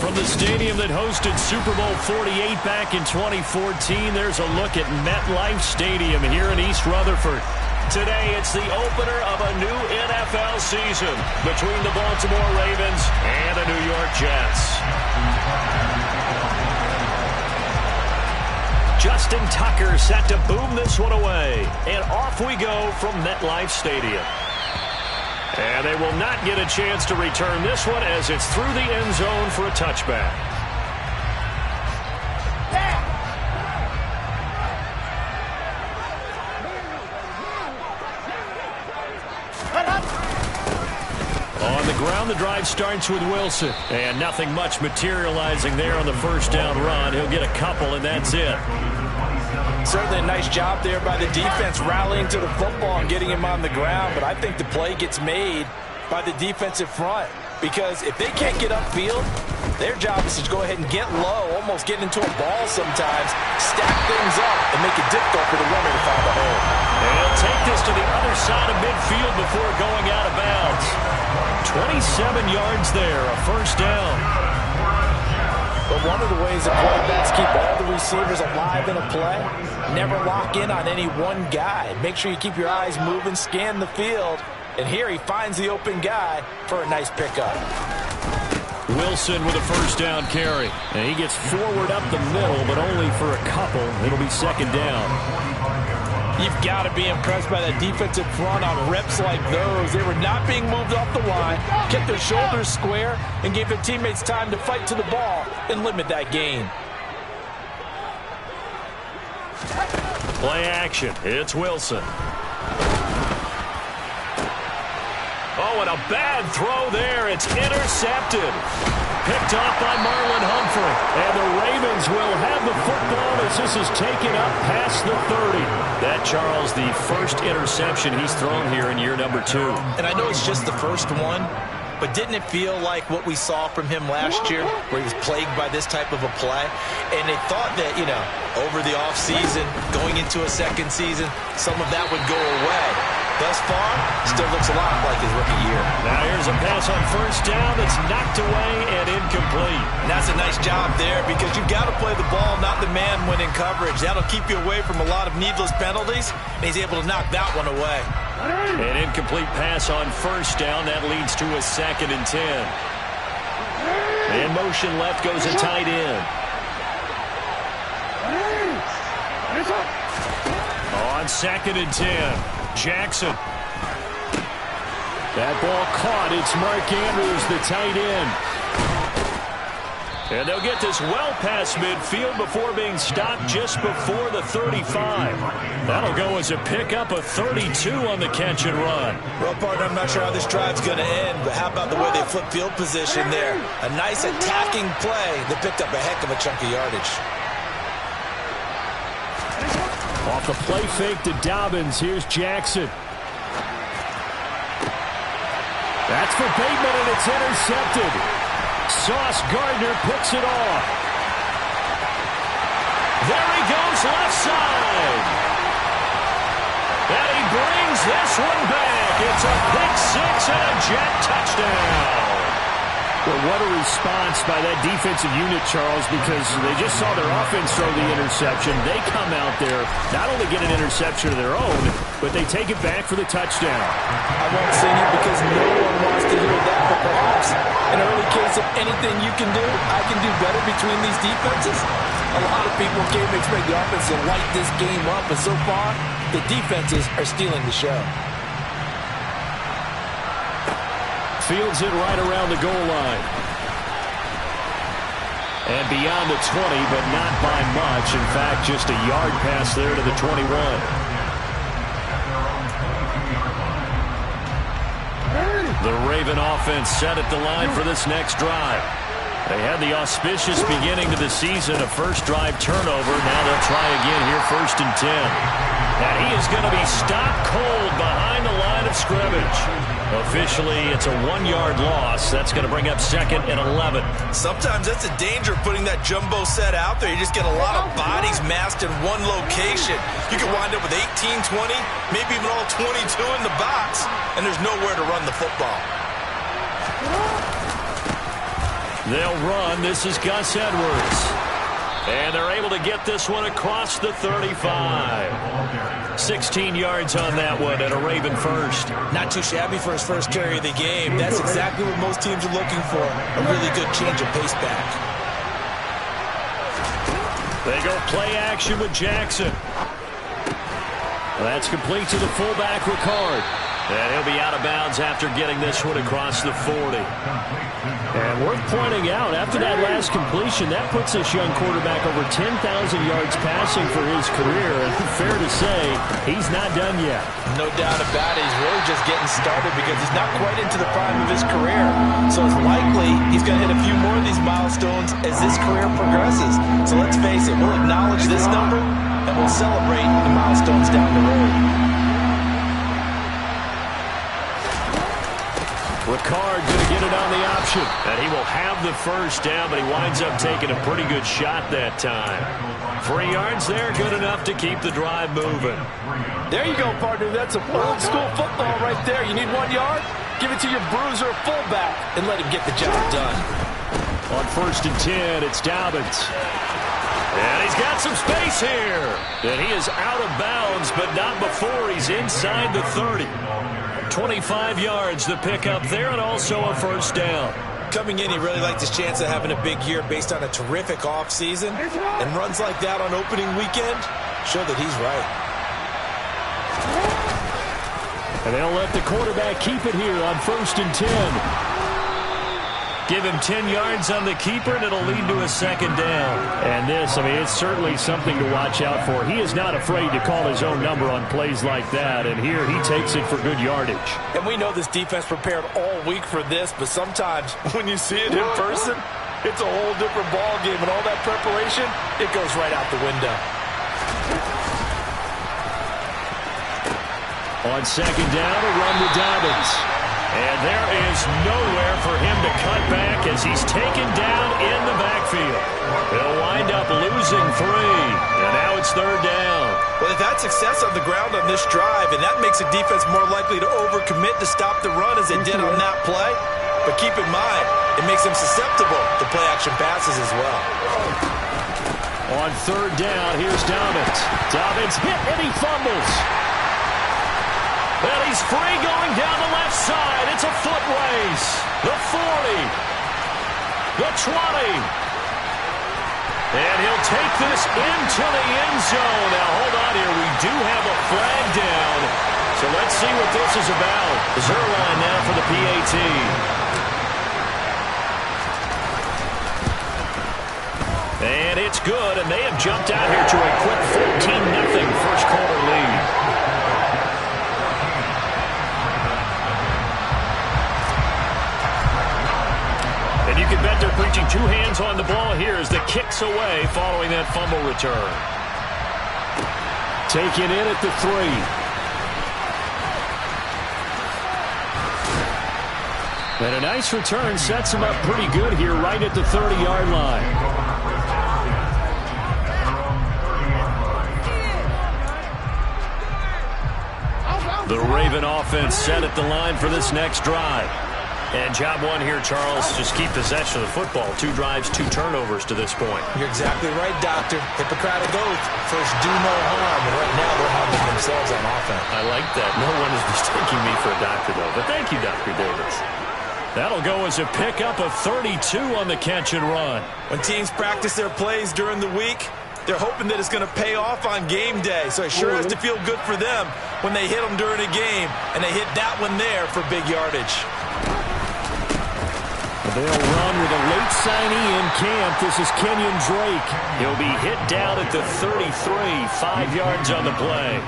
From the stadium that hosted Super Bowl 48 back in 2014, there's a look at MetLife Stadium here in East Rutherford. Today, it's the opener of a new NFL season between the Baltimore Ravens and the New York Jets. Justin Tucker set to boom this one away. And off we go from MetLife Stadium. And they will not get a chance to return this one as it's through the end zone for a touchback. On the ground, the drive starts with Wilson. And nothing much materializing there on the first down run. He'll get a couple, and that's it. Certainly a nice job there by the defense rallying to the football and getting him on the ground. But I think the play gets made by the defensive front. Because if they can't get upfield, their job is to go ahead and get low, almost get into a ball sometimes, stack things up, and make it difficult for the runner to find the hole. And he'll take this to the other side of midfield before going out of bounds. 27 yards there, a first down. But one of the ways that quarterbacks keep all the receivers alive in a play, never lock in on any one guy. Make sure you keep your eyes moving, scan the field. And here he finds the open guy for a nice pickup. Wilson with a first down carry. And he gets forward up the middle, but only for a couple. It'll be second down. You've got to be impressed by that defensive front on reps like those. They were not being moved off the line, kept their shoulders square, and gave their teammates time to fight to the ball and limit that gain. Play action. It's Wilson. Oh, and a bad throw there. It's intercepted. Picked off by Marlon Humphrey. And the Ravens will have the football as this is taken up past the 30. That, Charles, the first interception he's thrown here in year number 2. And I know it's just the first one, but didn't it feel like what we saw from him last year, where he was plagued by this type of a play? And they thought that, over the offseason, going into a second season, some of that would go away. Thus far, still looks a lot like his rookie year. Now here's a pass on first down that's knocked away and incomplete. And that's a nice job there because you've got to play the ball, not the man when in coverage. That'll keep you away from a lot of needless penalties, and he's able to knock that one away. An incomplete pass on first down. That leads to a 2nd and 10. In motion left goes a tight end. On 2nd and 10. Jackson. That ball caught. It's Mark Andrews, the tight end. And they'll get this well past midfield before being stopped just before the 35. That'll go as a pickup of 32 on the catch and run. Well, partner, I'm not sure how this drive's going to end, but how about the way they flip field position there? A nice attacking play that picked up a heck of a chunk of yardage. Off the play fake to Dobbins. Here's Jackson. That's for Bateman, and it's intercepted. Sauce Gardner picks it off. There he goes, left side. And he brings this one back. It's a pick six and a Jet touchdown. Well, what a response by that defensive unit, Charles, because they just saw their offense throw the interception. They come out there, not only get an interception of their own, but they take it back for the touchdown. I won't sing it because no one wants to hear that, but perhaps an early case of anything you can do, I can do better between these defenses. A lot of people came to expect the offense to light this game up, but so far, the defenses are stealing the show. Fields it right around the goal line. And beyond the 20, but not by much. In fact, just a yard pass there to the 21. The Raven offense set at the line for this next drive. They had the auspicious beginning to the season, a first drive turnover. Now they'll try again here, 1st and 10. And he is going to be stopped cold behind the line of scrimmage. Officially, it's a 1-yard loss. That's going to bring up 2nd and 11. Sometimes that's a danger of putting that jumbo set out there. You just get a lot of bodies massed in one location. You can wind up with 18, 20, maybe even all 22 in the box, and there's nowhere to run the football. They'll run. This is Gus Edwards. And they're able to get this one across the 35. 16 yards on that one and a Raven first. Not too shabby for his first carry of the game. That's exactly what most teams are looking for. A really good change of pace back. They go play action with Jackson. That's complete to the fullback, Ricard. And he'll be out of bounds after getting this one across the 40. And worth pointing out, after that last completion, that puts this young quarterback over 10,000 yards passing for his career. And fair to say, he's not done yet. No doubt about it. He's really just getting started because he's not quite into the prime of his career. So it's likely he's going to hit a few more of these milestones as this career progresses. So let's face it, we'll acknowledge this number and we'll celebrate the milestones down the road. Ricard going to get it on the option. And he will have the first down, but he winds up taking a pretty good shot that time. 3 yards there, good enough to keep the drive moving. There you go, partner. That's some old school football right there. You need 1 yard? Give it to your bruiser fullback and let him get the job done. On 1st and 10, it's Dobbins. And he's got some space here. And he is out of bounds, but not before he's inside the 30. 25 yards the pickup there, and also a first down. Coming in, he really liked his chance of having a big year based on a terrific offseason. And runs like that on opening weekend show that he's right. And they'll let the quarterback keep it here on 1st and 10. Give him 10 yards on the keeper, and it'll lead to a second down. And this, I mean, it's certainly something to watch out for. He is not afraid to call his own number on plays like that, and here he takes it for good yardage. And we know this defense prepared all week for this, but sometimes when you see it in person, it's a whole different ball game, and all that preparation, it goes right out the window. On second down, a run with Dobbins. And there is nowhere for him to cut back as he's taken down in the backfield. They'll wind up losing 3, and now it's 3rd down. Well, they've had success on the ground on this drive, and that makes a defense more likely to overcommit to stop the run as it did on that play. But keep in mind, it makes them susceptible to play-action passes as well. On 3rd down, here's Dobbins. Dobbins hit, and he fumbles. And he's free going down the left side. It's a foot race. The 40. The 20. And he'll take this into the end zone. Now, hold on here. We do have a flag down. So let's see what this is about. Zuerlein now for the PAT. And it's good, and they have jumped out here to a quick 14-0 first quarter lead. And you can bet they're preaching 2 hands on the ball here as the kick's away following that fumble return. Taken in at the 3. And a nice return sets him up pretty good here right at the 30-yard line. The Raven offense set at the line for this next drive. And job one here, Charles, just keep possession of the football. 2 drives, 2 turnovers to this point. You're exactly right, Doctor. Hippocratic oath. First, do no harm. And right now, they're harming themselves on offense. I like that. No one is mistaking me for a doctor, though. But thank you, Dr. Davis. That'll go as a pickup of 32 on the catch and run. When teams practice their plays during the week, they're hoping that it's going to pay off on game day. So it sure has to feel good for them when they hit them during a game. And they hit that one there for big yardage. They'll run with a late signee in camp. This is Kenyon Drake. He'll be hit down at the 33, 5 yards on the play.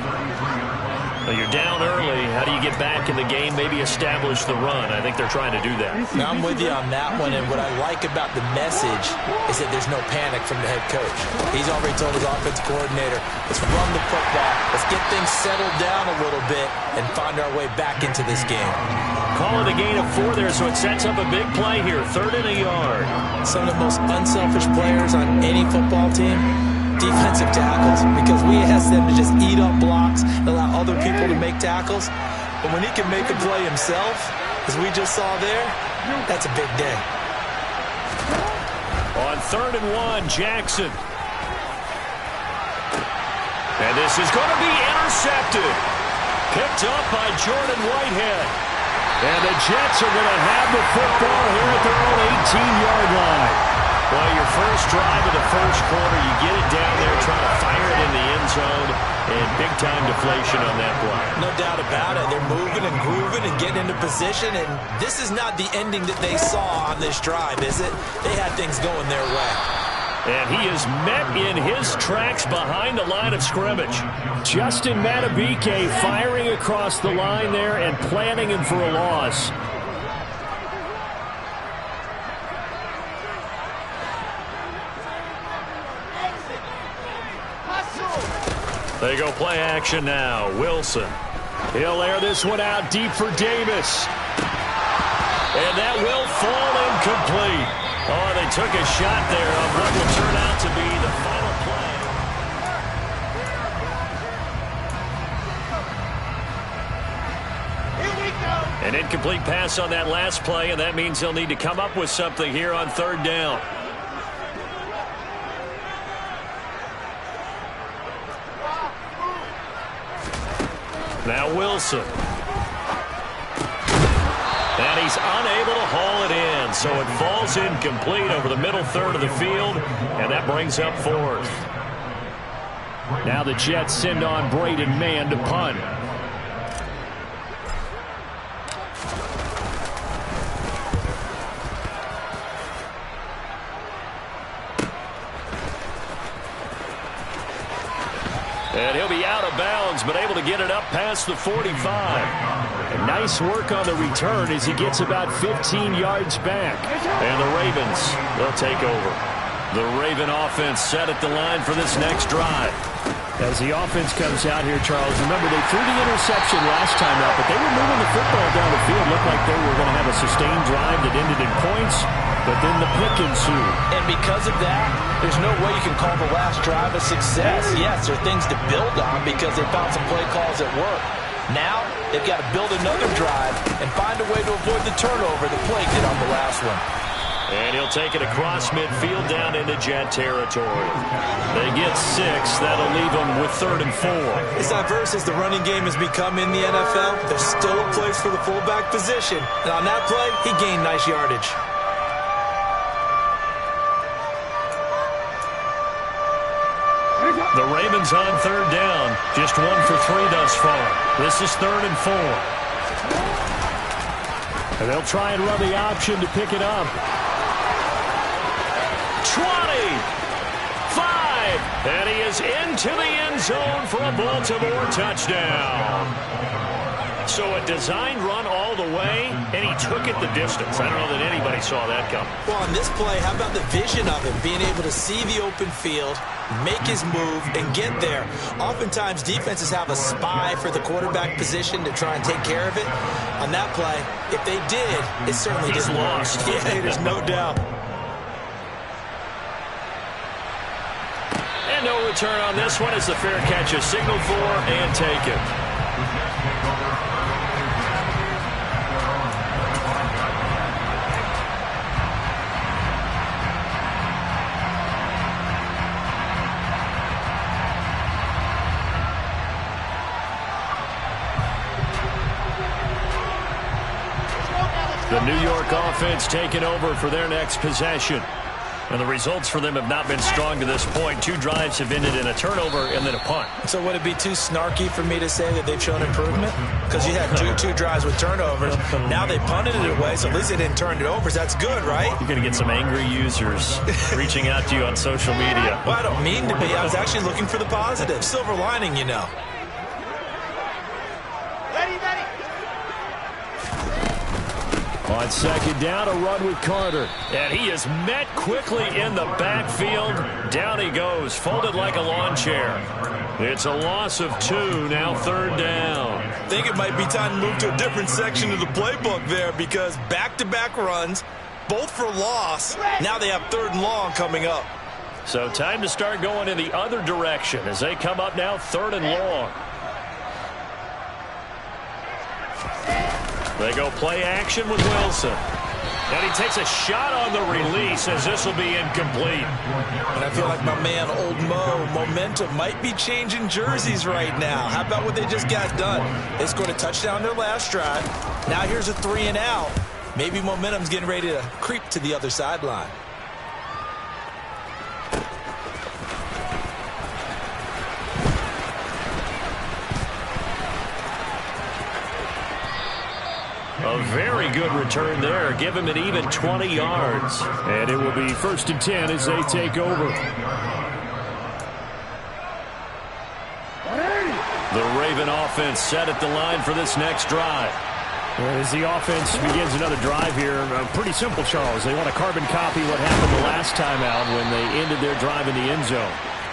Well, you're down early. How do you get back in the game, maybe establish the run? I think they're trying to do that. Now, I'm with you on that one, and what I like about the message is that there's no panic from the head coach. He's already told his offensive coordinator, let's run the football, let's get things settled down a little bit and find our way back into this game. Call it a gain of 4 there, so it sets up a big play here, 3rd and a yard. Some of the most unselfish players on any football team, defensive tackles, because we ask them to just eat up blocks and allow other people to make tackles. But when he can make a play himself, as we just saw there, that's a big day. On 3rd and 1, Jackson. And this is going to be intercepted. Picked up by Jordan Whitehead. And the Jets are going to have the football here at their own 18-yard line. Well, your first drive of the first quarter, you get it down there, trying to fire it in the end zone, and big-time deflation on that play. No doubt about it. They're moving and grooving and getting into position, and this is not the ending that they saw on this drive, is it? They had things going their way. And he is met in his tracks behind the line of scrimmage. Justin Madubuike firing across the line there and planning him for a loss. They go play action now. Wilson. He'll air this one out deep for Davis. And that will fall incomplete. Oh, they took a shot there on what will turn out to be the final play. Here we go. An incomplete pass on that last play, and that means they'll need to come up with something here on 3rd down. Now Wilson. And he's unable to haul it in, so it falls incomplete over the middle third of the field, and that brings up 4th. Now the Jets send on Braden Mann to punt. And he'll be out of bounds, but able to get it up past the 45. And nice work on the return as he gets about 15 yards back. And the Ravens, they'll take over. The Raven offense set at the line for this next drive. As the offense comes out here, Charles, remember they threw the interception last time out, but they were moving the football down the field. Looked like they were going to have a sustained drive that ended in points, but then the pick ensued. And because of that, there's no way you can call the last drive a success. Yes, there are things to build on because they found some play calls that work. Now, they've got to build another drive and find a way to avoid the turnover that plagued it on the last one. And he'll take it across midfield down into Jet territory. They get 6. That'll leave them with 3rd and 4. As diverse as the running game has become in the NFL, there's still a place for the fullback position. And on that play, he gained nice yardage. The Ravens on 3rd down. Just 1 for 3 thus far. This is 3rd and 4. And they'll try and run the option to pick it up. 20, 5, and he is into the end zone for a Baltimore touchdown. So a designed run all the way, and he took it the distance. I don't know that anybody saw that coming. Well, on this play, how about the vision of him, being able to see the open field, make his move, and get there. Oftentimes, defenses have a spy for the quarterback position to try and take care of it. On that play, if they did, it certainly didn't work. Yeah, there's no doubt. And no return on this one as the fair catch is signaled for and taken. The New York offense taking over for their next possession. And the results for them have not been strong to this point. 2 drives have ended in a turnover and then a punt. So would it be too snarky for me to say that they've shown improvement? Because you had two drives with turnovers. Now they punted it away, so at least they didn't turn it over. So that's good, right? You're going to get some angry users reaching out to you on social media. Well, I don't mean to be. I was actually looking for the positive. Silver lining, you know. On 2nd down, a run with Carter. And he is met quickly in the backfield. Down he goes, folded like a lawn chair. It's a loss of 2, now 3rd down. I think it might be time to move to a different section of the playbook there because back-to-back runs, both for loss. Now they have 3rd and long coming up. So time to start going in the other direction as they come up now 3rd and long. They go play action with Wilson. And he takes a shot on the release as this will be incomplete. And I feel like my man, Old Mo, momentum might be changing jerseys right now. How about what they just got done? They scored a touchdown their last drive. Now here's a 3 and out. Maybe momentum's getting ready to creep to the other sideline. A very good return there. Give him an even 20 yards. And it will be 1st and 10 as they take over. The Raven offense set at the line for this next drive. As the offense begins another drive here, pretty simple, Charles. They want to carbon copy what happened the last time out when they ended their drive in the end zone.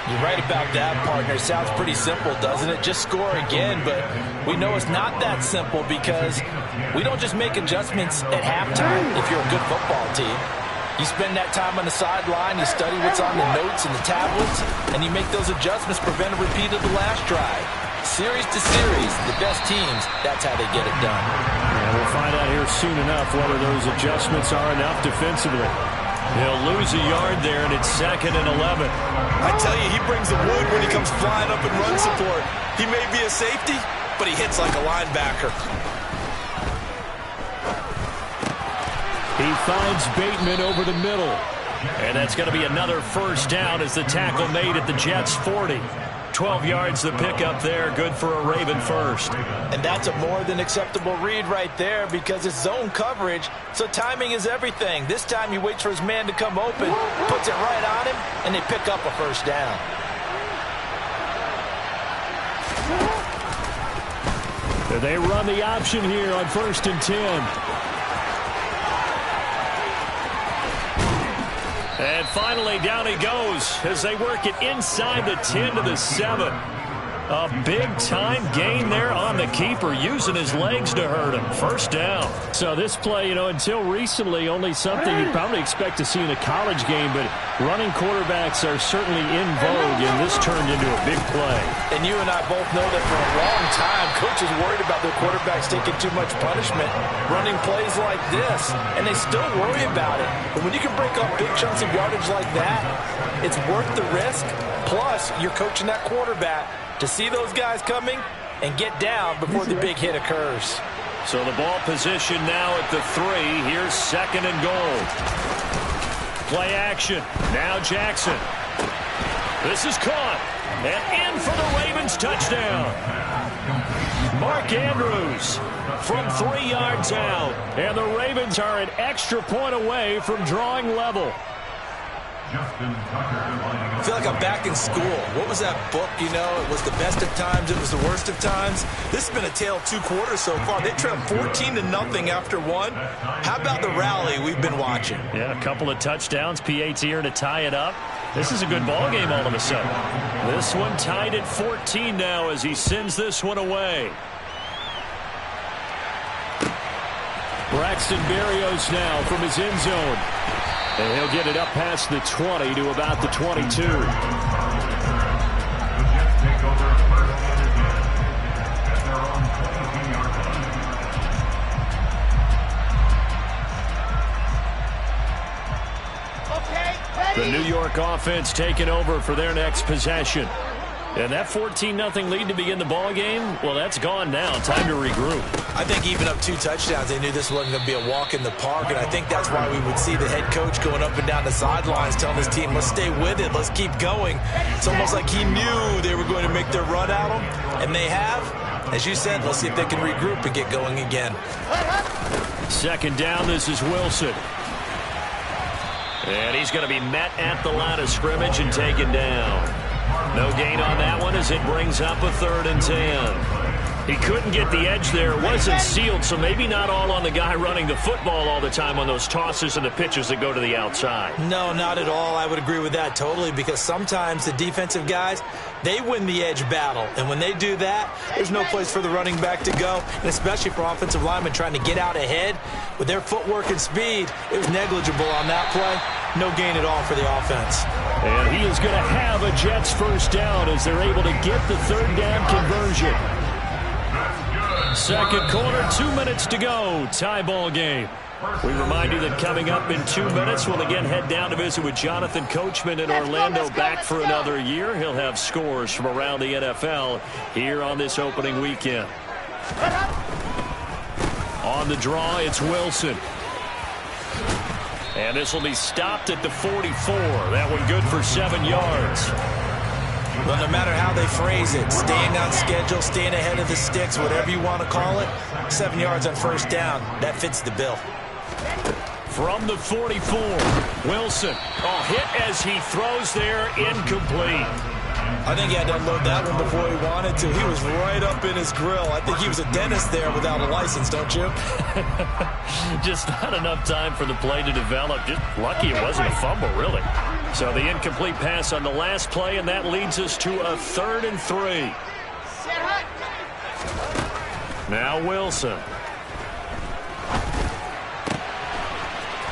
You're right about that, partner. Sounds pretty simple, doesn't it? Just score again, but we know it's not that simple because we don't just make adjustments at halftime if you're a good football team. You spend that time on the sideline, you study what's on the notes and the tablets, and you make those adjustments, prevent a repeat of the last drive. Series to series, the best teams, that's how they get it done. And we'll find out here soon enough whether those adjustments are enough defensively. He'll lose a yard there, and it's 2nd and 11. I tell you, he brings the wood when he comes flying up in run support. He may be a safety, but he hits like a linebacker. He finds Bateman over the middle. And that's going to be another 1st down as the tackle made at the Jets' 40. 12 yards the pickup there, good for a Raven first. And that's a more than acceptable read right there because it's zone coverage, so timing is everything. This time he waits for his man to come open, puts it right on him, and they pick up a 1st down. They run the option here on 1st and 10. And finally, down he goes as they work it inside the 10 to the 7. A big-time gain there on the keeper, using his legs to hurt him. 1st down. So this play, until recently, only something you'd probably expect to see in a college game, but running quarterbacks are certainly in vogue, and this turned into a big play. And you and I both know that for a long time, coaches worried about their quarterbacks taking too much punishment, running plays like this, and they still worry about it. But when you can break up big chunks of yardage like that, it's worth the risk. Plus, you're coaching that quarterback to see those guys coming and get down before the big hit occurs. So the ball position now at the 3. Here's 2nd and goal. Play action. Now Jackson. This is caught. And in for the Ravens touchdown. Mark Andrews from 3 yards out. And the Ravens are an extra point away from drawing level. I feel like I'm back in school. What was that book, It was the best of times, it was the worst of times. This has been a tale of 2 quarters so far. They trailed 14-0 after 1. How about the rally we've been watching? Yeah, a couple of touchdowns. PAT here to tie it up. This is a good ball game all of a sudden. This one tied at 14 now as he sends this one away. Braxton Berrios now from his end zone. And he'll get it up past the 20 to about the 22. The New York offense taking over for their next possession. And that 14-0 lead to begin the ball game, well, that's gone now. Time to regroup. I think even up 2 touchdowns, they knew this wasn't going to be a walk in the park, and I think that's why we would see the head coach going up and down the sidelines telling his team, let's stay with it, let's keep going. It's almost like he knew they were going to make their run at him, and they have. As you said, let's see if they can regroup and get going again. 2nd down, this is Wilson. And he's going to be met at the line of scrimmage and taken down. No gain on that one as it brings up a 3rd and 10. He couldn't get the edge there. It wasn't sealed, so maybe not all on the guy running the football all the time on those tosses and the pitches that go to the outside. No, not at all. I would agree with that totally because sometimes the defensive guys, they win the edge battle. And when they do that, there's no place for the running back to go, and especially for offensive linemen trying to get out ahead. With their footwork and speed, it was negligible on that play. No gain at all for the offense. And he is going to have a Jets 1st down as they're able to get the 3rd down conversion. Second quarter, 2 minutes to go. Tie ball game. We remind you that coming up in 2 minutes, we'll again head down to visit with Jonathan Coachman in Orlando, back for another year. He'll have scores from around the NFL here on this opening weekend. On the draw, it's Wilson. And this will be stopped at the 44. That one good for 7 yards. Well, no matter how they phrase it, staying on schedule, staying ahead of the sticks, whatever you want to call it, 7 yards on first down, that fits the bill. From the 44, Wilson. Hit as he throws there, incomplete. I think he had to unload that one before he wanted to. He was right up in his grill. I think he was a dentist there without a license, don't you? Just not enough time for the play to develop. Just lucky it wasn't a fumble, really. So the incomplete pass on the last play, and that leads us to a 3rd and 3. Now Wilson.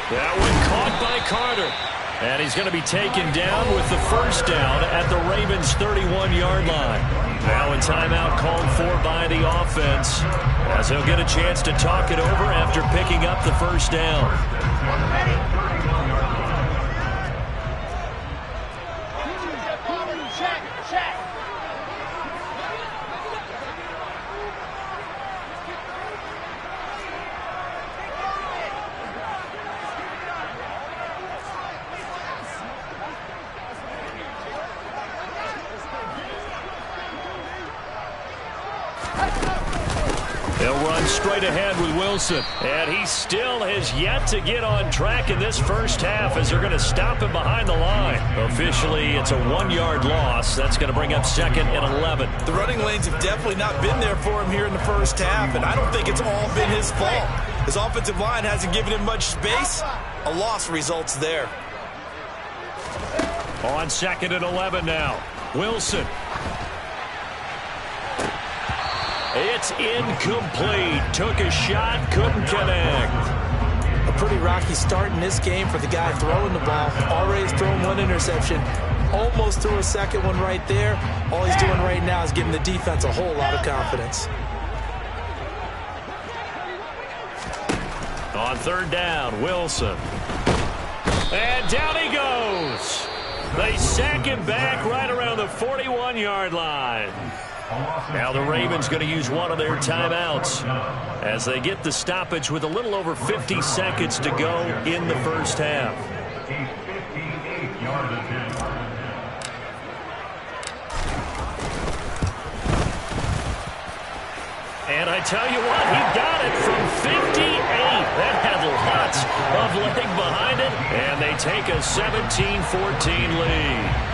That one caught by Carter. And he's going to be taken down with the first down at the Ravens' 31-yard line. Now a timeout called for by the offense, as he'll get a chance to talk it over after picking up the first down. They'll run straight ahead with Wilson. And he still has yet to get on track in this first half, as they're going to stop him behind the line. Officially, it's a 1-yard loss. That's going to bring up 2nd and 11. The running lanes have definitely not been there for him here in the first half, and I don't think it's all been his fault. His offensive line hasn't given him much space. A loss results there. On 2nd and 11 now. Wilson. It's incomplete. Took a shot, couldn't connect. A pretty rocky start in this game for the guy throwing the ball. Already has thrown 1 interception. Almost threw a second one right there. All he's doing right now is giving the defense a whole lot of confidence. On 3rd down, Wilson. And down he goes. They sack him back right around the 41-yard line. Now the Ravens going to use one of their timeouts as they get the stoppage with a little over 50 seconds to go in the first half. And I tell you what, he got it from 58. That had lots of leg behind it, and they take a 17-14 lead.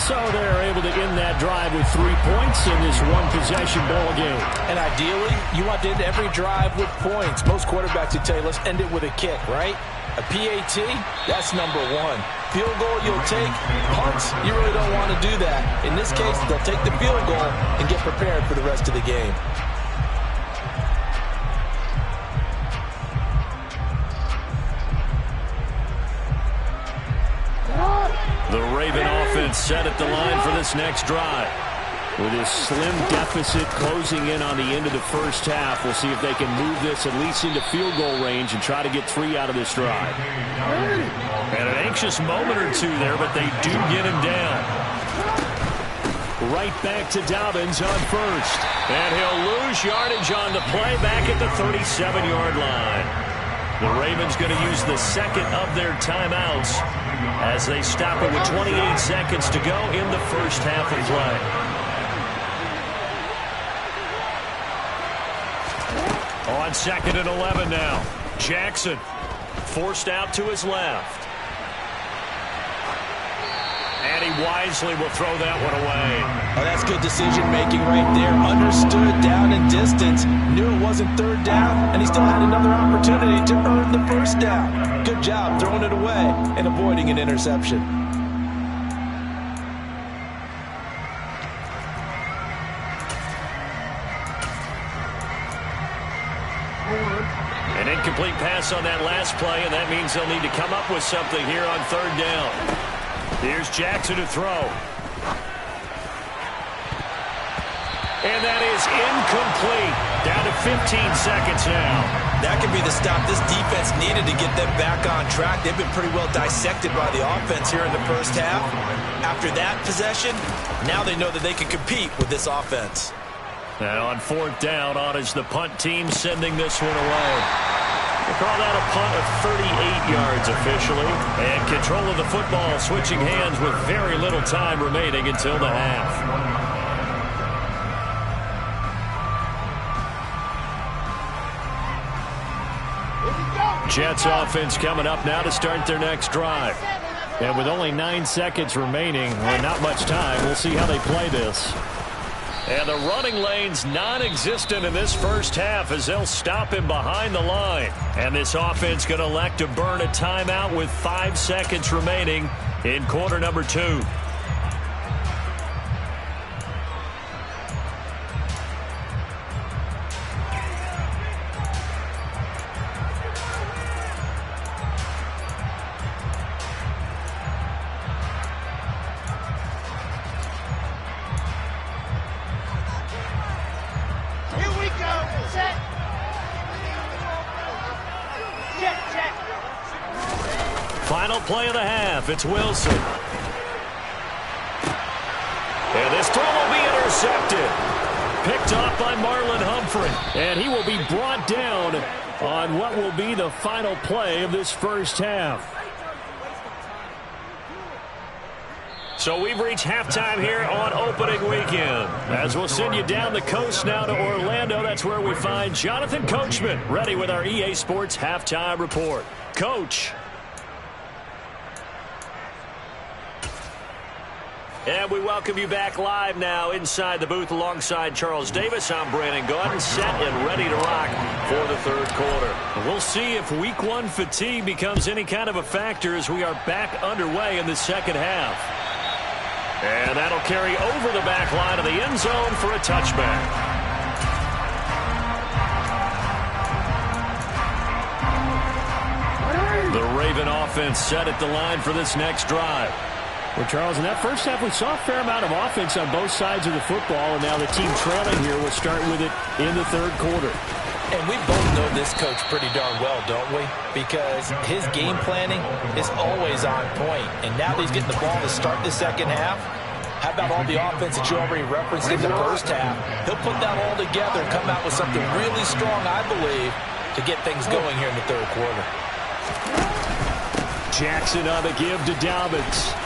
So they're able to end that drive with 3 points in this one-possession ball game. And ideally, you want to end every drive with points. Most quarterbacks would tell you, let's end it with a kick, right? A PAT, that's number 1. Field goal you'll take. Punts, you really don't want to do that. In this case, they'll take the field goal and get prepared for the rest of the game. The Raven offense set at the line for this next drive. With this slim deficit closing in on the end of the first half, we'll see if they can move this at least into field goal range and try to get 3 out of this drive. And an anxious moment or two there, but they do get him down. Right back to Dobbins on first. And he'll lose yardage on the play back at the 37-yard line. The Ravens going to use the second of their timeouts as they stop it with 28 seconds to go in the first half of play. On 2nd and 11 now. Jackson forced out to his left. And he wisely will throw that one away. Oh, that's good decision-making right there. Understood down and distance. Knew it wasn't 3rd down, and he still had another opportunity to earn the first down. Good job throwing it away and avoiding an interception. An incomplete pass on that last play, and that means they'll need to come up with something here on 3rd down. Here's Jackson to throw. And that is incomplete. Down to 15 seconds now. That could be the stop this defense needed to get them back on track. They've been pretty well dissected by the offense here in the first half. After that possession, now they know that they can compete with this offense. And on fourth down, on is the punt team sending this one away. We'll call that a punt of 38 yards officially. And control of the football switching hands with very little time remaining until the half. Jets offense coming up now to start their next drive. And with only 9 seconds remaining, or not much time, we'll see how they play this. And the running lane's non-existent in this first half as they'll stop him behind the line. And this offense going to elect to burn a timeout with 5 seconds remaining in quarter number 2. Final play of the half. It's Wilson. And this throw will be intercepted. Picked off by Marlon Humphrey. And he will be brought down on what will be the final play of this first half. So we've reached halftime here on opening weekend. As we'll send you down the coast now to Orlando, that's where we find Jonathan Coachman ready with our EA Sports halftime report. Coach. And we welcome you back live now inside the booth alongside Charles Davis. I'm Brandon Gaudin, set and ready to rock for the third quarter. We'll see if week 1 fatigue becomes any kind of a factor as we are back underway in the second half. And that'll carry over the back line of the end zone for a touchback. The Raven offense set at the line for this next drive. Well, Charles, in that first half, we saw a fair amount of offense on both sides of the football, and now the team trailing here will start with it in the third quarter. And we both know this coach pretty darn well, don't we? Because his game planning is always on point. And now that he's getting the ball to start the second half, how about all the offense that you already referenced in the first half? He'll put that all together and come out with something really strong, I believe, to get things going here in the third quarter. Jackson on the give to Dobbins.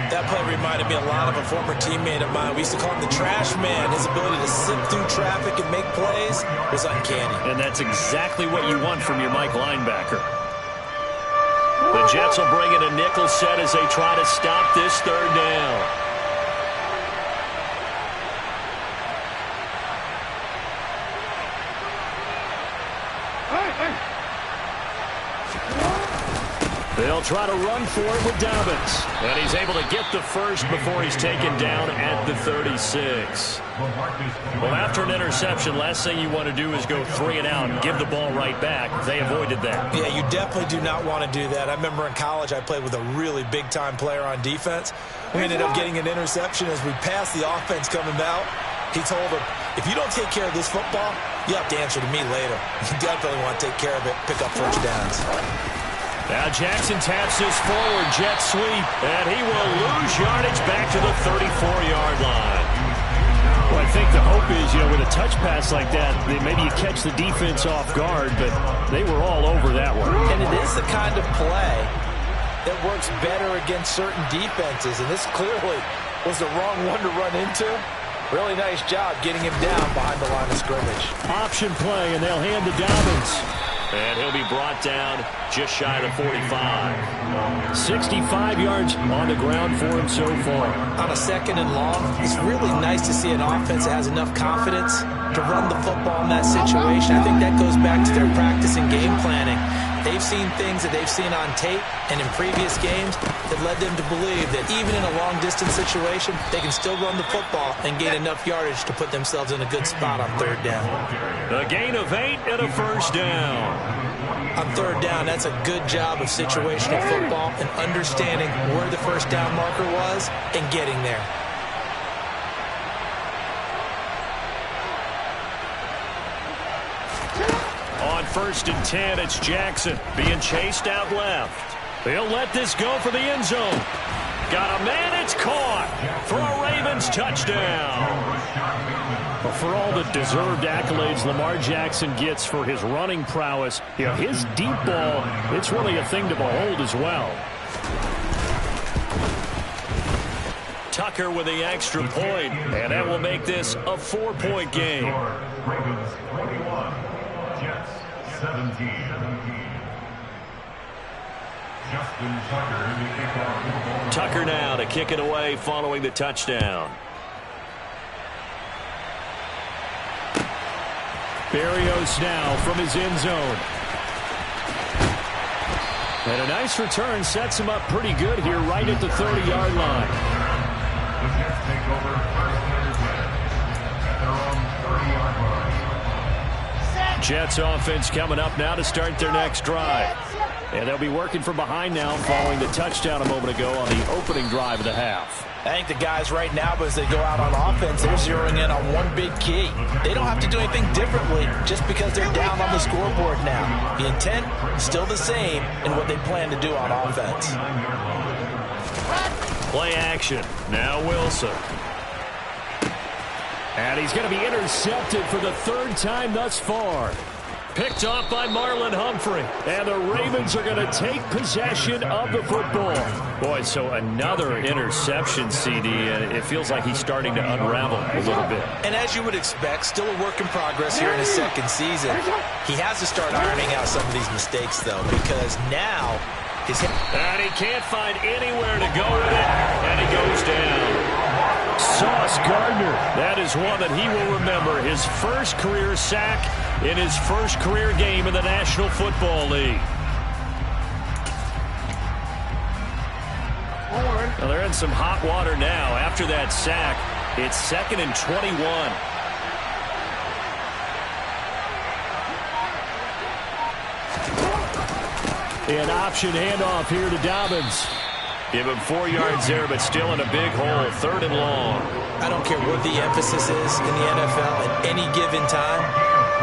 That play reminded me a lot of a former teammate of mine. We used to call him the trash man. His ability to sift through traffic and make plays was uncanny. And that's exactly what you want from your Mike linebacker. The Jets will bring in a nickel set as they try to stop this third down. They'll try to run for it with Dobbins. And he's able to get the first before he's taken down at the 36. Well, after an interception, last thing you want to do is go 3 and out and give the ball right back. They avoided that. Yeah, you definitely do not want to do that. I remember in college I played with a really big-time player on defense. We ended up getting an interception as we passed the offense coming out. He told him, if you don't take care of this football, you have to answer to me later. You definitely want to take care of it, pick up first downs. Now Jackson taps this forward jet sweep, and he will lose yardage back to the 34-yard line. Well, I think the hope is, with a touch pass like that, maybe you catch the defense off guard, but they were all over that one. And it is the kind of play that works better against certain defenses, and this clearly was the wrong one to run into. Really nice job getting him down behind the line of scrimmage. Option play, and they'll hand to Dobbins. And he'll be brought down just shy of the 45. 65 yards on the ground for him so far. On a second and long, it's really nice to see an offense that has enough confidence to run the football in that situation. I think that goes back to their practice and game planning. They've seen things that they've seen on tape and in previous games that led them to believe that even in a long-distance situation, they can still run the football and gain enough yardage to put themselves in a good spot on third down. A gain of 8 and a first down. On third down, that's a good job of situational football and understanding where the first down marker was and getting there. first and 10. It's Jackson being chased out left. He'll let this go for the end zone. Got a man, it's caught for a Ravens touchdown. Well, for all the deserved accolades Lamar Jackson gets for his running prowess, his deep ball, it's really a thing to behold as well. Tucker with the extra point, and that will make this a 4-point game. Ravens 21, Jets 17. Justin Tucker now to kick it away following the touchdown. Berrios now from his end zone. And a nice return sets him up pretty good here right at the 30-yard line. The Jets take over first and 10 at their own 30-yard line. Jets offense coming up now to start their next drive. And they'll be working from behind now following the touchdown a moment ago on the opening drive of the half. I think the guys right now, as they go out on offense, they're zeroing in on one big key. They don't have to do anything differently just because they're down on the scoreboard now. The intent is still the same in what they plan to do on offense. Play action. Now Wilson. And he's going to be intercepted for the third time thus far. Picked off by Marlon Humphrey. And the Ravens are going to take possession of the football. Boy, so another interception, CD, and it feels like he's starting to unravel a little bit. And as you would expect, still a work in progress here in his second season. He has to start ironing out some of these mistakes, though, because now his... And he can't find anywhere to go with it, and he goes down. Sauce Gardner, that is one that he will remember. His first career sack in his first career game in the National Football League. Well, they're in some hot water now. After that sack, it's 2nd and 21. An option handoff here to Dobbins. Give him 4 yards there, but still in a big hole. 3rd and long. I don't care what the emphasis is in the NFL at any given time.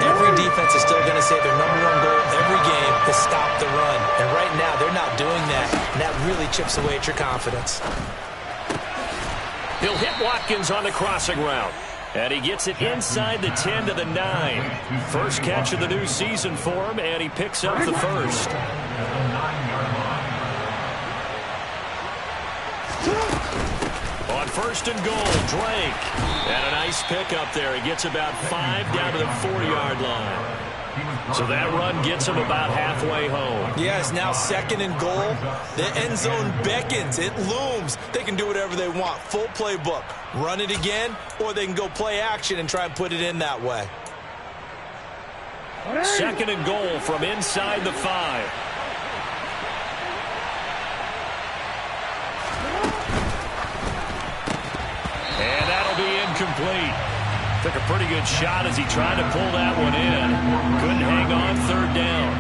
Every defense is still going to say their number one goal every game is stop the run. And right now, they're not doing that. And that really chips away at your confidence. He'll hit Watkins on the crossing route. And he gets it inside the 10 to the 9. First catch of the new season for him, and he picks up the first. On 1st and goal, Drake. And a nice pickup there. He gets about 5 down to the 4-yard line. So that run gets him about halfway home. Yeah, it's now 2nd and goal. The end zone beckons. It looms. They can do whatever they want. Full playbook. Run it again, or they can go play action and try and put it in that way. 2nd and goal from inside the 5. And that'll be incomplete. Took a pretty good shot as he tried to pull that one in. Couldn't hang on 3rd down.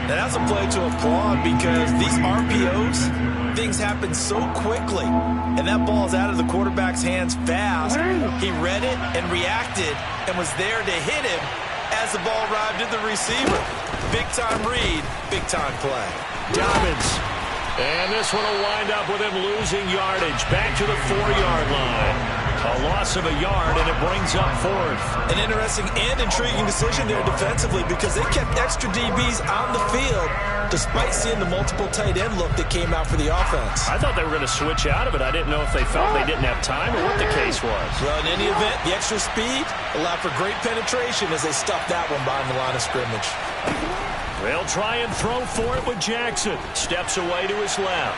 Now that's a play to applaud because these RPOs, things happen so quickly. And that ball's out of the quarterback's hands fast. He read it and reacted and was there to hit him as the ball arrived at the receiver. Big-time read, big-time play. Dobbins. And this one will wind up with him losing yardage. Back to the 4-yard line. A loss of a yard, and it brings up 4th. An interesting and intriguing decision there defensively because they kept extra DBs on the field despite seeing the multiple tight end look that came out for the offense. I thought they were going to switch out of it. I didn't know if they felt they didn't have time or what the case was. Well, in any event, the extra speed allowed for great penetration as they stuffed that one behind the line of scrimmage. They'll try and throw for it with Jackson. Steps away to his left.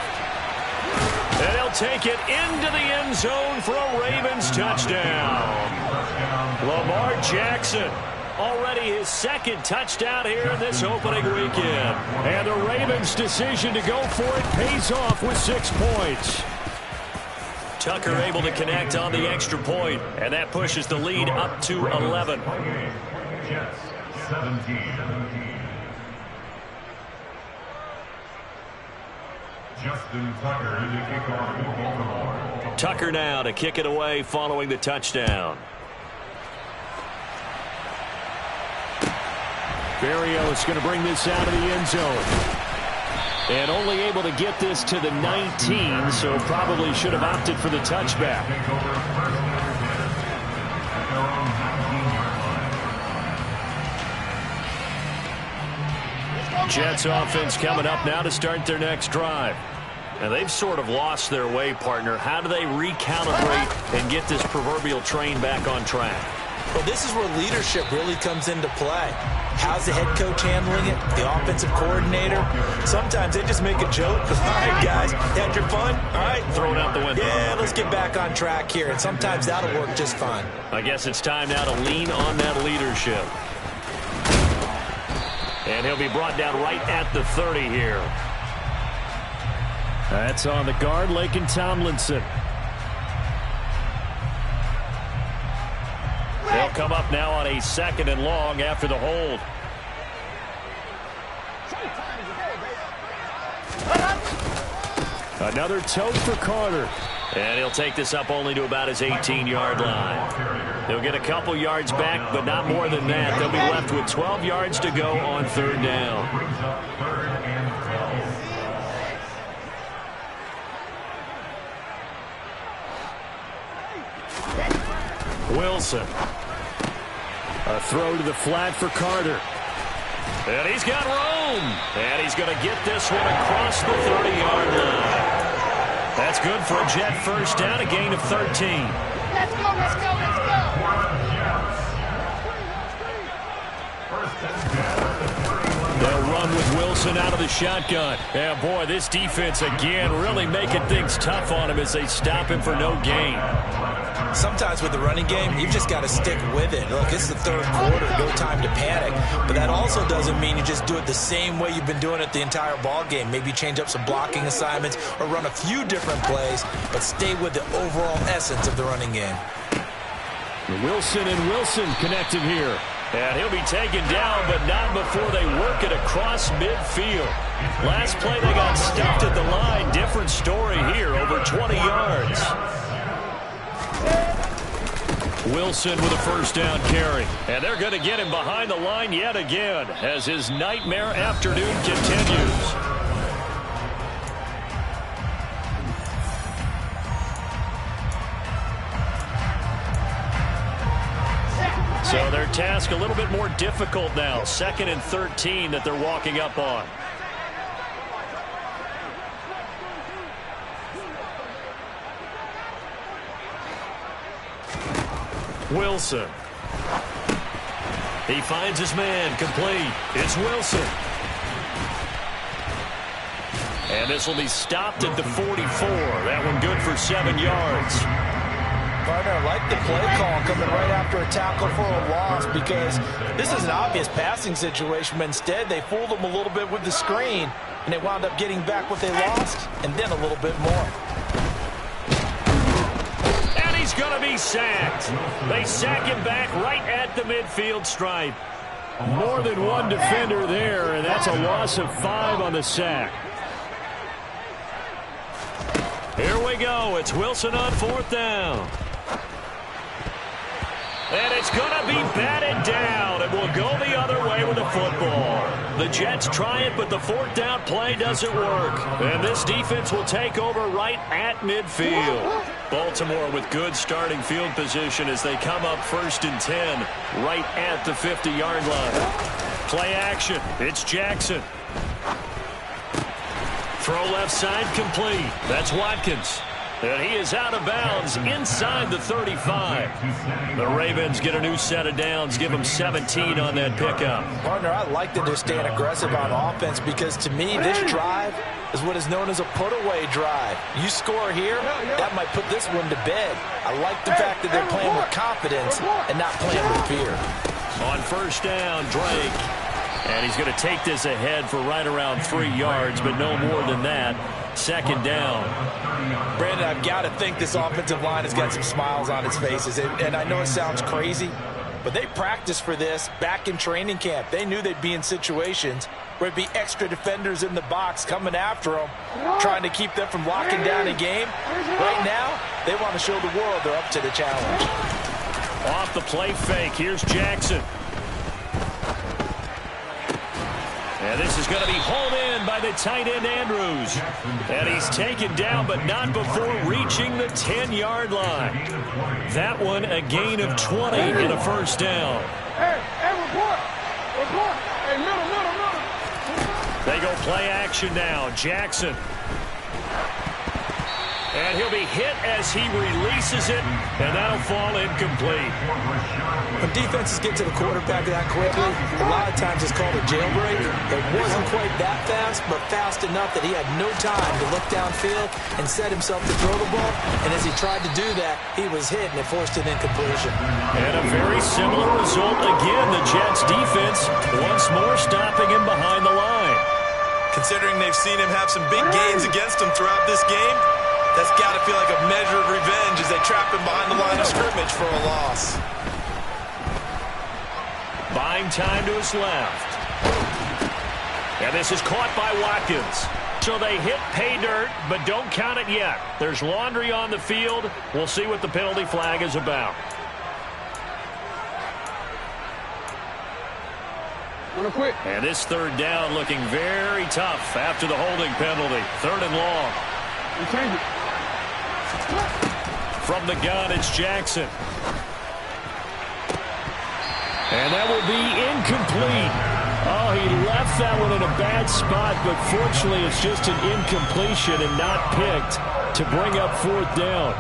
And he'll take it into the end zone for a Ravens touchdown. Lamar Jackson, already his 2nd touchdown here in this opening weekend. And the Ravens' decision to go for it pays off with 6 points. Tucker able to connect on the extra point, and that pushes the lead up to 11. Jets 17. Justin Tucker to kick off for Baltimore. Tucker now to kick it away following the touchdown. Berrios going to bring this out of the end zone. And only able to get this to the 19, so probably should have opted for the touchback. Jets offense coming up now to start their next drive. And they've sort of lost their way, partner. How do they recalibrate and get this proverbial train back on track? Well, this is where leadership really comes into play. How's the head coach handling it? The offensive coordinator? Sometimes they just make a joke. All right, guys, had your fun? All right. Throw it out the window. Yeah, let's get back on track here. And sometimes that'll work just fine. I guess it's time now to lean on that leadership. And he'll be brought down right at the 30 here. That's on the guard, Laken Tomlinson. They'll come up now on a 2nd and long after the hold. Another tote for Carter. And he'll take this up only to about his 18-yard line. He'll get a couple yards back, but not more than that. They'll be left with 12 yards to go on 3rd down. Wilson. A throw to the flat for Carter. And he's got room. And he's going to get this one across the 30-yard line. That's good for a Jet first down, a gain of 13. Let's go, let's go, let's go. They'll run with Wilson out of the shotgun. Yeah, boy, this defense again really making things tough on him as they stop him for no gain. Sometimes with the running game, you've just got to stick with it. Look, it's the 3rd quarter, no time to panic. But that also doesn't mean you just do it the same way you've been doing it the entire ball game. Maybe change up some blocking assignments or run a few different plays, but stay with the overall essence of the running game. Wilson and Wilson connected here. And he'll be taken down, but not before they work it across midfield. Last play, they got stuffed at the line. Different story here, over 20 yards. Wilson with a first down carry. And they're going to get him behind the line yet again as his nightmare afternoon continues. So their task a little bit more difficult now. 2nd and 13 that they're walking up on. Wilson. He finds his man, complete. It's Wilson. And this will be stopped at the 44. That one good for 7 yards. Partner, I like the play call coming right after a tackle for a loss because this is an obvious passing situation, but instead they fooled them a little bit with the screen, and they wound up getting back what they lost and then a little bit more. He's going to be sacked. They sack him back right at the midfield stripe. More than one defender there, and that's a loss of 5 on the sack. Here we go. It's Wilson on 4th down. And it's going to be batted down, and we'll go the other way with the football. The Jets try it, but the 4th down play doesn't work. And this defense will take over right at midfield. Baltimore with good starting field position as they come up 1st and 10 right at the 50-yard line. Play action. It's Jackson. Throw left side complete. That's Watkins. And he is out of bounds inside the 35. The Ravens get a new set of downs, give them 17 on that pickup. Partner, I like that they're staying aggressive on offense because to me this drive is what is known as a put-away drive. You score here, that might put this one to bed. I like the fact that they're playing with confidence and not playing with fear. On 1st down, Drake. And he's going to take this ahead for right around 3 yards, but no more than that. 2nd down. Brandon, I've got to think this offensive line has got some smiles on its faces. And I know it sounds crazy, but they practiced for this back in training camp. They knew they'd be in situations where it'd be extra defenders in the box coming after them, trying to keep them from locking down a game. Right now, they want to show the world they're up to the challenge. Off the play fake, here's Jackson. And this is going to be hauled in by the tight end, Andrews. And he's taken down, but not before reaching the 10-yard line. That one a gain of 20 and a first down. Hey, report. Report. Hey, middle. They go play action now. Jackson. And he'll be hit as he releases it, and that'll fall incomplete. When defenses get to the quarterback that quickly, a lot of times it's called a jailbreak. It wasn't quite that fast, but fast enough that he had no time to look downfield and set himself to throw the ball. And as he tried to do that, he was hit, and it forced an incompletion. And a very similar result again. The Jets defense once more stopping him behind the line. Considering they've seen him have some big gains against him throughout this game, that's got to feel like a measure of revenge as they trap him behind the line of scrimmage for a loss. Buying time to his left. And this is caught by Watkins. So they hit pay dirt, but don't count it yet. There's laundry on the field. We'll see what the penalty flag is about. And this third down looking very tough after the holding penalty. 3rd and long. From the gun, it's Jackson. And that will be incomplete. Oh, he left that one in a bad spot, but fortunately it's just an incompletion and not picked to bring up 4th down.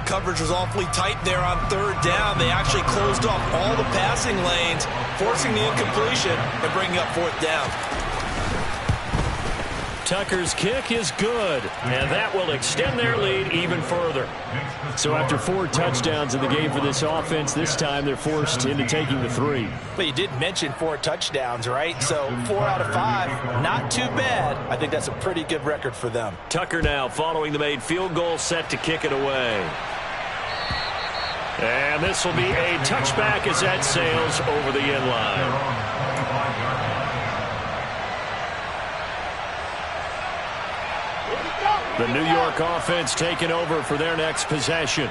Coverage was awfully tight there on 3rd down. They actually closed off all the passing lanes, forcing the incompletion and bringing up 4th down. Tucker's kick is good, and that will extend their lead even further. So after 4 touchdowns in the game for this offense, this time they're forced into taking the 3. But you did mention 4 touchdowns, right? So 4 out of 5, not too bad. I think that's a pretty good record for them. Tucker now following the made field goal, set to kick it away. And this will be a touchback as that sails over the end line. The New York offense taking over for their next possession.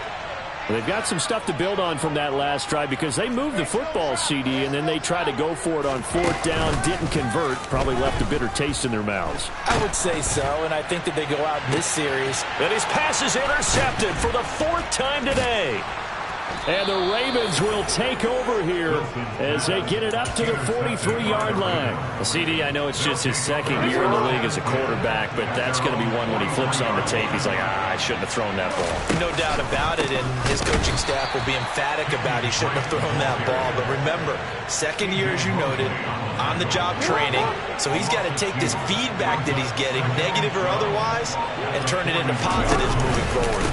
They've got some stuff to build on from that last drive because they moved the football, CD, and then they tried to go for it on 4th down, didn't convert, probably left a bitter taste in their mouths. I would say so, and I think that they go out in this series. And his pass is intercepted for the 4th time today. And the Ravens will take over here as they get it up to the 43-yard line. Well, CD, I know it's just his 2nd year in the league as a quarterback, but that's going to be one when he flips on the tape. He's like, I shouldn't have thrown that ball. No doubt about it, and his coaching staff will be emphatic about he shouldn't have thrown that ball. But remember, 2nd year, as you noted, on-the-job training, so he's got to take this feedback that he's getting, negative or otherwise, and turn it into positives moving forward.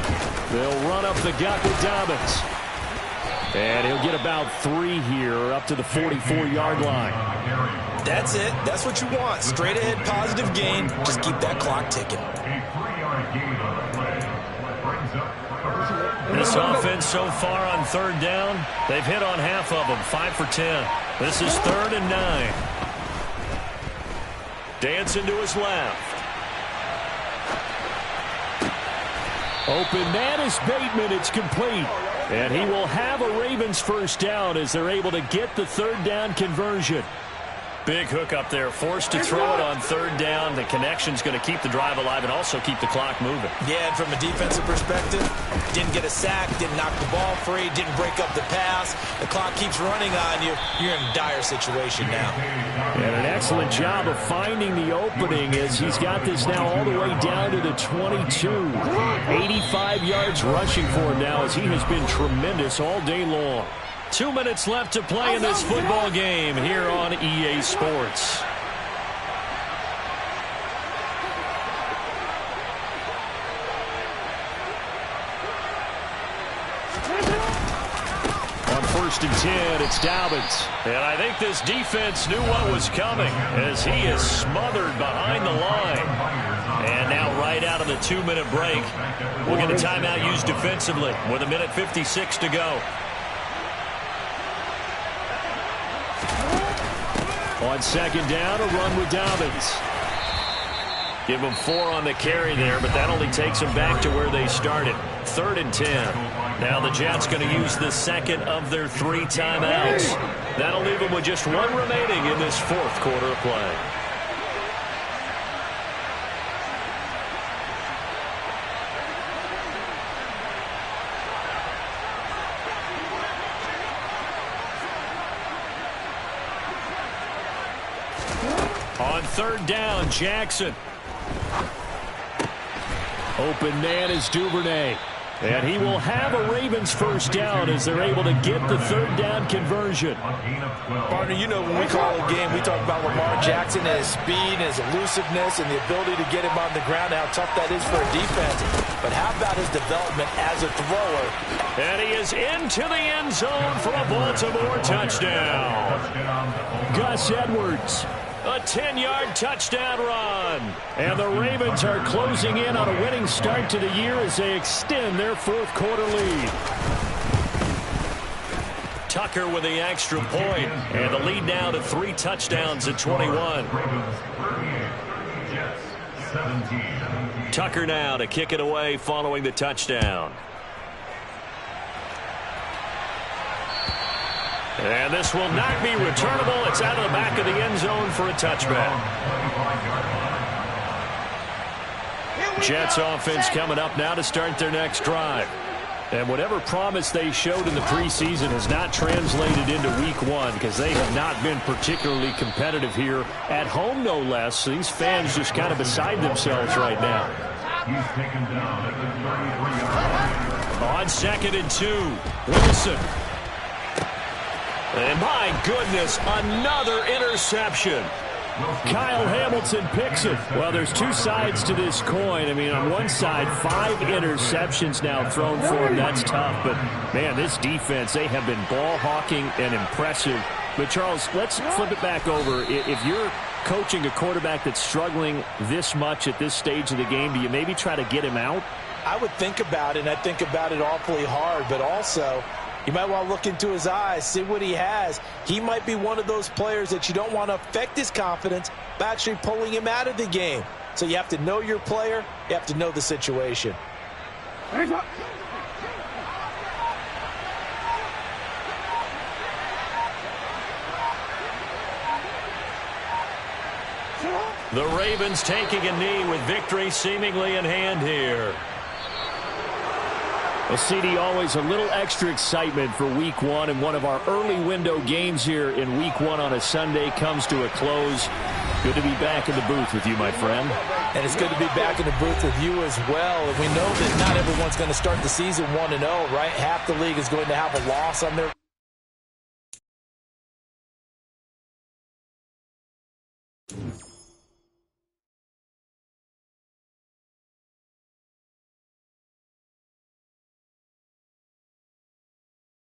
They'll run up the gut with Dobbins. And he'll get about 3 here up to the 44-yard line. That's it. That's what you want. Straight ahead, positive gain. Just keep that clock ticking. This offense so far on 3rd down, they've hit on half of them, 5 for 10. This is 3rd and 9. Dancing to his left. Open man is Bateman. It's complete. And he will have a Ravens first down as they're able to get the 3rd down conversion. Big hook up there, forced to throw it on 3rd down. The connection's going to keep the drive alive and also keep the clock moving. Yeah, and from a defensive perspective, didn't get a sack, didn't knock the ball free, didn't break up the pass. The clock keeps running on you. You're in a dire situation now. And an excellent job of finding the opening as he's got this now all the way down to the 22. 85 yards rushing for him now as he has been tremendous all day long. 2 minutes left to play in this football game here on EA Sports. On 1st and 10, it's Dobbins. And I think this defense knew what was coming as he is smothered behind the line. And now right out of the 2-minute break, we'll get a timeout used defensively with 1:56 to go. On 2nd down, a run with Dobbins. Give them 4 on the carry there, but that only takes them back to where they started. 3rd and 10. Now the Jets going to use the 2nd of their 3 timeouts. That'll leave them with just one remaining in this fourth quarter of play. On third down, Jackson. Open man is Duvernay. And he will have a Ravens first down as they're able to get the third down conversion. Partner, you know when we call a game, we talk about Lamar Jackson and his speed and his elusiveness and the ability to get him on the ground, how tough that is for a defense. But how about his development as a thrower? And he is into the end zone for a Baltimore touchdown. Gus Edwards. A 10-yard touchdown run. And the Ravens are closing in on a winning start to the year as they extend their fourth quarter lead. Tucker with the extra point. And the lead now to 3 touchdowns at 21. Tucker now to kick it away following the touchdown. And this will not be returnable. It's out of the back of the end zone for a touchback. Jets offense coming up now to start their next drive. And whatever promise they showed in the preseason has not translated into week one because they have not been particularly competitive here at home, no less. These fans just kind of beside themselves right now. He's taken down at the 33-yard line. On 2nd and 2, Wilson. And my goodness, another interception. Kyle Hamilton picks it. Well, there's two sides to this coin. I mean, on one side, 5 interceptions now thrown for him. That's tough. But, man, this defense, they have been ball hawking and impressive. But, Charles, let's flip it back over. If you're coaching a quarterback that's struggling this much at this stage of the game, do you maybe try to get him out? I would think about it, and I think about it awfully hard. But also, you might want to look into his eyes, see what he has. He might be one of those players that you don't want to affect his confidence by actually pulling him out of the game. So you have to know your player. You have to know the situation. The Ravens taking a knee with victory seemingly in hand here. Well, CD, always a little extra excitement for week one, and one of our early window games here in week one on a Sunday comes to a close. Good to be back in the booth with you, my friend. And it's good to be back in the booth with you as well. And we know that not everyone's going to start the season 1-0, right? Half the league is going to have a loss on their